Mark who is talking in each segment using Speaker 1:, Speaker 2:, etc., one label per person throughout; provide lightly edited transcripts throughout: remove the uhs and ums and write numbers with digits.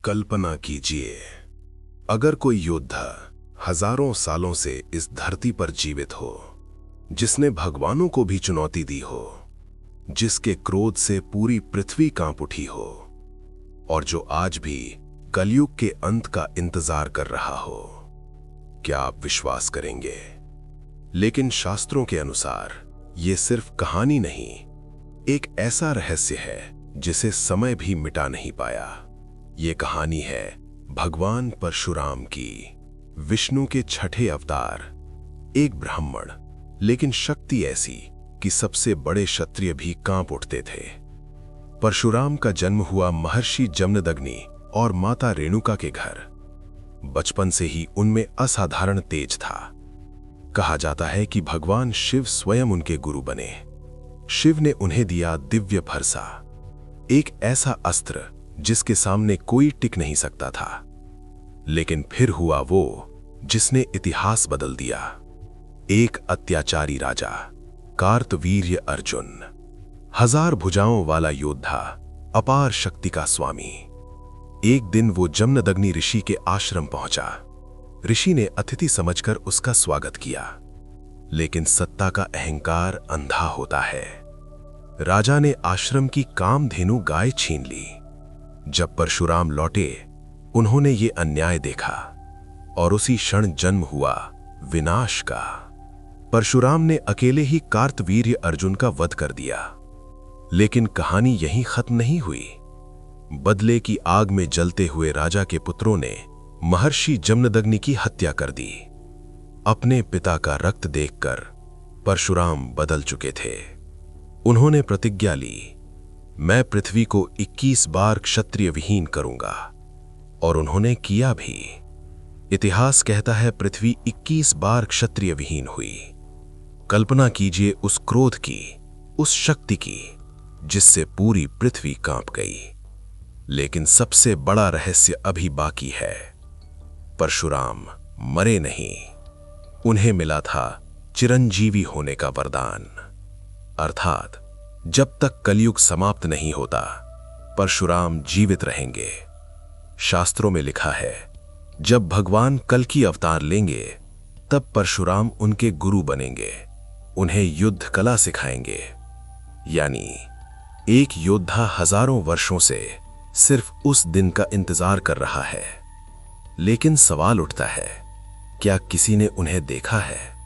Speaker 1: कल्पना कीजिए, अगर कोई योद्धा हजारों सालों से इस धरती पर जीवित हो, जिसने भगवानों को भी चुनौती दी हो, जिसके क्रोध से पूरी पृथ्वी कांप उठी हो, और जो आज भी कलयुग के अंत का इंतजार कर रहा हो, क्या आप विश्वास करेंगे? लेकिन शास्त्रों के अनुसार यह सिर्फ कहानी नहीं, एक ऐसा रहस्य है जिसे समय भी मिटा नहीं पाया। ये कहानी है भगवान परशुराम की, विष्णु के छठे अवतार। एक ब्राह्मण, लेकिन शक्ति ऐसी कि सबसे बड़े क्षत्रिय भी कांप उठते थे। परशुराम का जन्म हुआ महर्षि जमदग्नि और माता रेणुका के घर। बचपन से ही उनमें असाधारण तेज था। कहा जाता है कि भगवान शिव स्वयं उनके गुरु बने। शिव ने उन्हें दिया दिव्य फरसा, एक ऐसा अस्त्र जिसके सामने कोई टिक नहीं सकता था। लेकिन फिर हुआ वो जिसने इतिहास बदल दिया। एक अत्याचारी राजा, कार्तवीर्य अर्जुन, 1000 भुजाओं वाला योद्धा, अपार शक्ति का स्वामी। एक दिन वो जमदग्नि ऋषि के आश्रम पहुंचा। ऋषि ने अतिथि समझकर उसका स्वागत किया, लेकिन सत्ता का अहंकार अंधा होता है। राजा ने आश्रम की कामधेनु गाय छीन ली। जब परशुराम लौटे, उन्होंने ये अन्याय देखा और उसी क्षण जन्म हुआ विनाश का। परशुराम ने अकेले ही कार्तवीर्य अर्जुन का वध कर दिया। लेकिन कहानी यहीं खत्म नहीं हुई। बदले की आग में जलते हुए राजा के पुत्रों ने महर्षि जमदग्नि की हत्या कर दी। अपने पिता का रक्त देखकर परशुराम बदल चुके थे। उन्होंने प्रतिज्ञा ली, मैं पृथ्वी को 21 बार क्षत्रिय विहीन करूंगा, और उन्होंने किया भी। इतिहास कहता है पृथ्वी 21 बार क्षत्रिय विहीन हुई। कल्पना कीजिए उस क्रोध की, उस शक्ति की, जिससे पूरी पृथ्वी कांप गई। लेकिन सबसे बड़ा रहस्य अभी बाकी है। परशुराम मरे नहीं, उन्हें मिला था चिरंजीवी होने का वरदान। अर्थात जब तक कलयुग समाप्त नहीं होता, परशुराम जीवित रहेंगे। शास्त्रों में लिखा है, जब भगवान कल की अवतार लेंगे, तब परशुराम उनके गुरु बनेंगे, उन्हें युद्ध कला सिखाएंगे। यानी एक योद्धा हजारों वर्षों से सिर्फ उस दिन का इंतजार कर रहा है। लेकिन सवाल उठता है, क्या किसी ने उन्हें देखा है?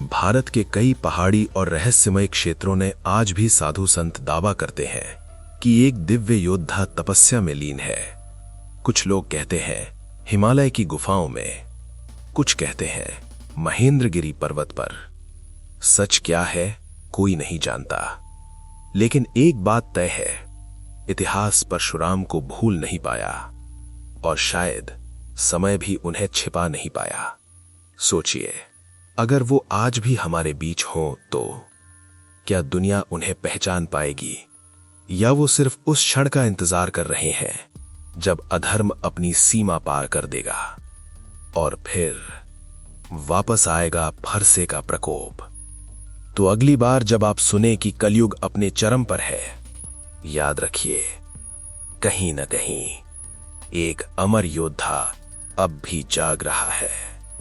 Speaker 1: भारत के कई पहाड़ी और रहस्यमय क्षेत्रों ने आज भी साधु संत दावा करते हैं कि एक दिव्य योद्धा तपस्या में लीन है। कुछ लोग कहते हैं हिमालय की गुफाओं में, कुछ कहते हैं महेंद्रगिरी पर्वत पर। सच क्या है कोई नहीं जानता। लेकिन एक बात तय है, इतिहास परशुराम को भूल नहीं पाया, और शायद समय भी उन्हें छिपा नहीं पाया। सोचिए, अगर वो आज भी हमारे बीच हो तो क्या दुनिया उन्हें पहचान पाएगी, या वो सिर्फ उस क्षण का इंतजार कर रहे हैं जब अधर्म अपनी सीमा पार कर देगा और फिर वापस आएगा फरसे का प्रकोप। तो अगली बार जब आप सुने कि कलयुग अपने चरम पर है, याद रखिए, कहीं न कहीं एक अमर योद्धा अब भी जाग रहा है।